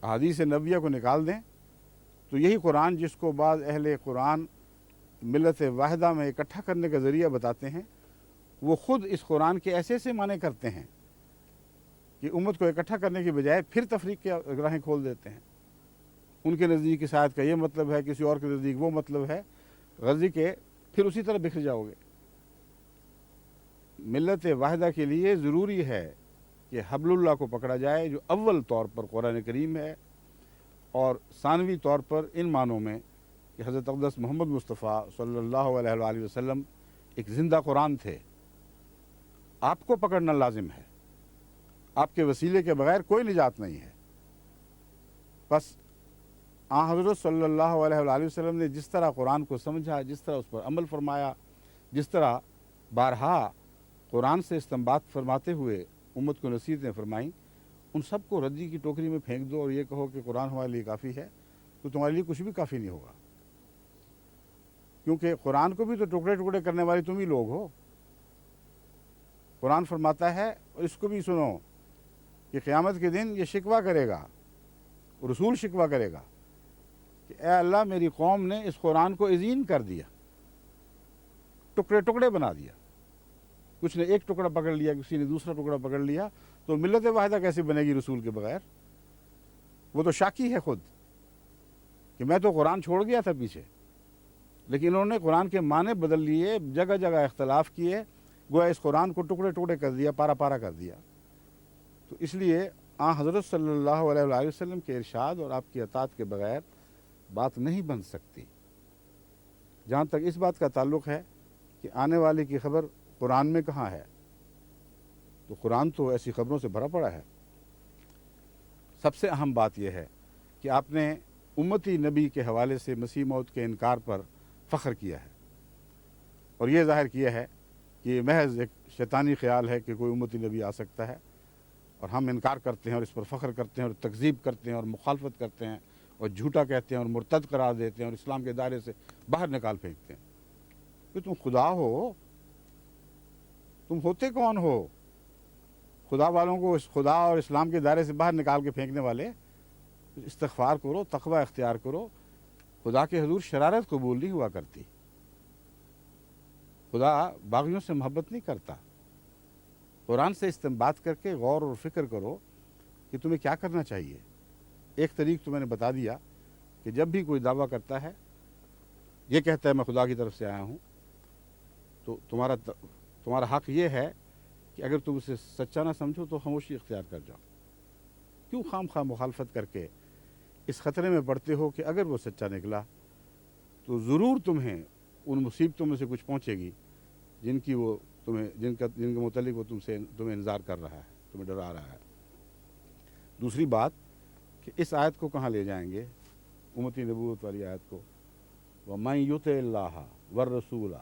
احادیث نبویہ کو نکال دیں تو یہی قرآن جس کو بعض اہل قرآن ملت واحدہ میں اکٹھا کرنے کا ذریعہ بتاتے ہیں، وہ خود اس قرآن کے ایسے ایسے معنی کرتے ہیں کہ امت کو اکٹھا کرنے کی بجائے پھر تفریق کے راہیں کھول دیتے ہیں۔ ان کے نزدیک اس آیت کا یہ مطلب ہے، کسی اور کے نزدیک وہ مطلب ہے، غرضی کے پھر اسی طرح بکھر جاؤ گے۔ ملت واحدہ کے لیے ضروری ہے کہ حبل اللہ کو پکڑا جائے، جو اول طور پر قرآن کریم ہے، اور ثانوی طور پر ان معنوں میں کہ حضرت اقدس محمد مصطفیٰ صلی اللہ علیہ وآلہ وسلم ایک زندہ قرآن تھے۔ آپ کو پکڑنا لازم ہے، آپ کے وسیلے کے بغیر کوئی نجات نہیں ہے۔ بس آن حضرت صلی اللہ علیہ وآلہ وسلم نے جس طرح قرآن کو سمجھا، جس طرح اس پر عمل فرمایا، جس طرح بارہا قرآن سے استنباط فرماتے ہوئے امت کو نصیحتیں فرمائیں، ان سب کو ردی کی ٹوکری میں پھینک دو اور یہ کہو کہ قرآن ہمارے لیے کافی ہے، تو تمہارے لیے کچھ بھی کافی نہیں ہوگا، کیونکہ قرآن کو بھی تو ٹکڑے ٹکڑے کرنے والے تم ہی لوگ ہو۔ قرآن فرماتا ہے، اور اس کو بھی سنو، کہ قیامت کے دن یہ شکوہ کرے گا، رسول شکوہ کرے گا کہ اے اللہ، میری قوم نے اس قرآن کو اذین کر دیا، ٹکڑے ٹکڑے بنا دیا، کچھ نے ایک ٹکڑا پکڑ لیا، کسی نے دوسرا ٹکڑا پکڑ لیا، تو ملت واحدہ کیسے بنے گی رسول کے بغیر؟ وہ تو شاکی ہے خود کہ میں تو قرآن چھوڑ گیا تھا پیچھے، لیکن انہوں نے قرآن کے معنی بدل لیے، جگہ جگہ اختلاف کیے، گویا اس قرآن کو ٹکڑے ٹکڑے کر دیا، پارا پارا کر دیا۔ تو اس لیے آن حضرت صلی اللہ علیہ وآلہ وسلم کے ارشاد اور آپ کی اطاعت کے بغیر بات نہیں بن سکتی۔ جہاں تک اس بات کا تعلق ہے کہ آنے والی کی خبر قرآن میں کہاں ہے، تو قرآن تو ایسی خبروں سے بھرا پڑا ہے۔ سب سے اہم بات یہ ہے کہ آپ نے امتی نبی کے حوالے سے مسیح موت کے انکار پر فخر کیا ہے، اور یہ ظاہر کیا ہے کہ یہ محض ایک شیطانی خیال ہے کہ کوئی امتی نبی آ سکتا ہے، اور ہم انکار کرتے ہیں اور اس پر فخر کرتے ہیں اور تکذیب کرتے ہیں اور مخالفت کرتے ہیں اور جھوٹا کہتے ہیں اور مرتد قرار دیتے ہیں اور اسلام کے دائرے سے باہر نکال پھینکتے ہیں۔ کہ تم خدا ہو، تم ہوتے کون ہو؟ خدا والوں کو اس خدا اور اسلام کے دائرے سے باہر نکال کے پھینکنے والے؟ استغفار کرو، تقوی اختیار کرو۔ خدا کے حضور شرارت قبول نہیں ہوا کرتی، خدا باغیوں سے محبت نہیں کرتا۔ قرآن سے استنباط کر کے غور اور فکر کرو کہ تمہیں کیا کرنا چاہیے۔ ایک طریق تو میں نے بتا دیا کہ جب بھی کوئی دعویٰ کرتا ہے، یہ کہتا ہے میں خدا کی طرف سے آیا ہوں، تو تمہارا حق یہ ہے کہ اگر تم اسے سچا نہ سمجھو تو خاموشی اختیار کر جاؤ۔ کیوں خام خواہ مخالفت کر کے اس خطرے میں پڑتے ہو کہ اگر وہ سچا نکلا تو ضرور تمہیں ان مصیبتوں میں سے کچھ پہنچے گی جن کے متعلق وہ تمہیں انذار کر رہا ہے، تمہیں ڈرا رہا ہے۔ دوسری بات کہ اس آیت کو کہاں لے جائیں گے، امتی نبوت والی آیت کو، وَمَن يُطِعِ اللَّهَ وَالرَّسُولَ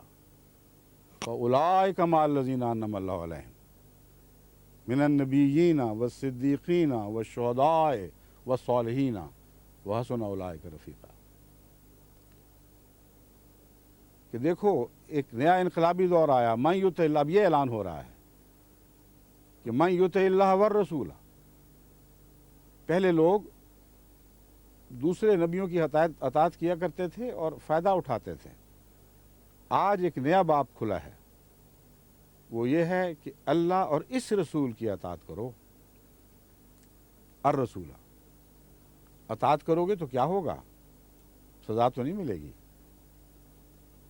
فَأُولَٰئِکَ مَعَ الَّذِینَ أَنْعَمَ اللَّهُ عَلَیْہِم مِنَ النَّبِیِّینَ وَالصِّدِّیقِینَ وَالشُّہَدَاءِ وَالصَّالِحِینَ وَحَسُنَ أُولَٰئِکَ رَفِیقًا۔ کہ دیکھو ایک نیا انقلابی دور آیا، من یطع اللہ، اب یہ اعلان ہو رہا ہے کہ من یطع اللہ والرسول۔ پہلے لوگ دوسرے نبیوں کی اطاعت کیا کرتے تھے اور فائدہ اٹھاتے تھے، آج ایک نیا باب کھلا ہے، وہ یہ ہے کہ اللہ اور اس رسول کی اطاعت کرو۔ الرسول، اطاعت کرو گے تو کیا ہوگا؟ سزا تو نہیں ملے گی۔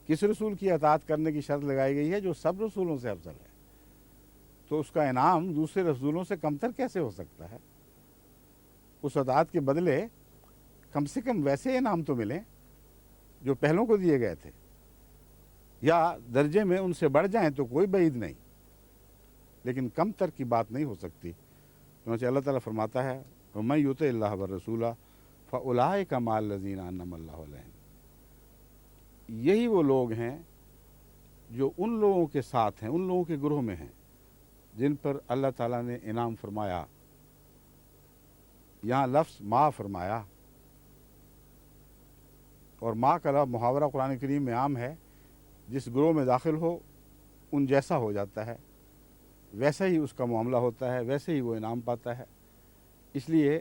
کس رسول کی اطاعت کرنے کی شرط لگائی گئی ہے؟ جو سب رسولوں سے افضل ہے، تو اس کا انعام دوسرے رسولوں سے کمتر کیسے ہو سکتا ہے؟ اس اطاعت کے بدلے کم سے کم ویسے انعام تو ملیں جو پہلوں کو دیے گئے تھے، یا درجے میں ان سے بڑھ جائیں تو کوئی بعید نہیں، لیکن کم تر کی بات نہیں ہو سکتی۔ چنانچہ اللہ تعالیٰ فرماتا ہے وَمَن یُطِعِ اللَّهَ وَالرَّسُولَ فَأُولَٰئِکَ مَعَ الَّذِینَ أَنْعَمَ اللَّهُ عَلَیْہِم۔ یہی وہ لوگ ہیں جو ان لوگوں کے ساتھ ہیں، ان لوگوں کے گروہ میں ہیں جن پر اللہ تعالیٰ نے انعام فرمایا۔ یہاں لفظ ما فرمایا، اور ما کا محاورہ قرآن کریم میں عام ہے، جس گروہ میں داخل ہو ان جیسا ہو جاتا ہے، ویسا ہی اس کا معاملہ ہوتا ہے، ویسے ہی وہ انعام پاتا ہے۔ اس لیے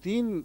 3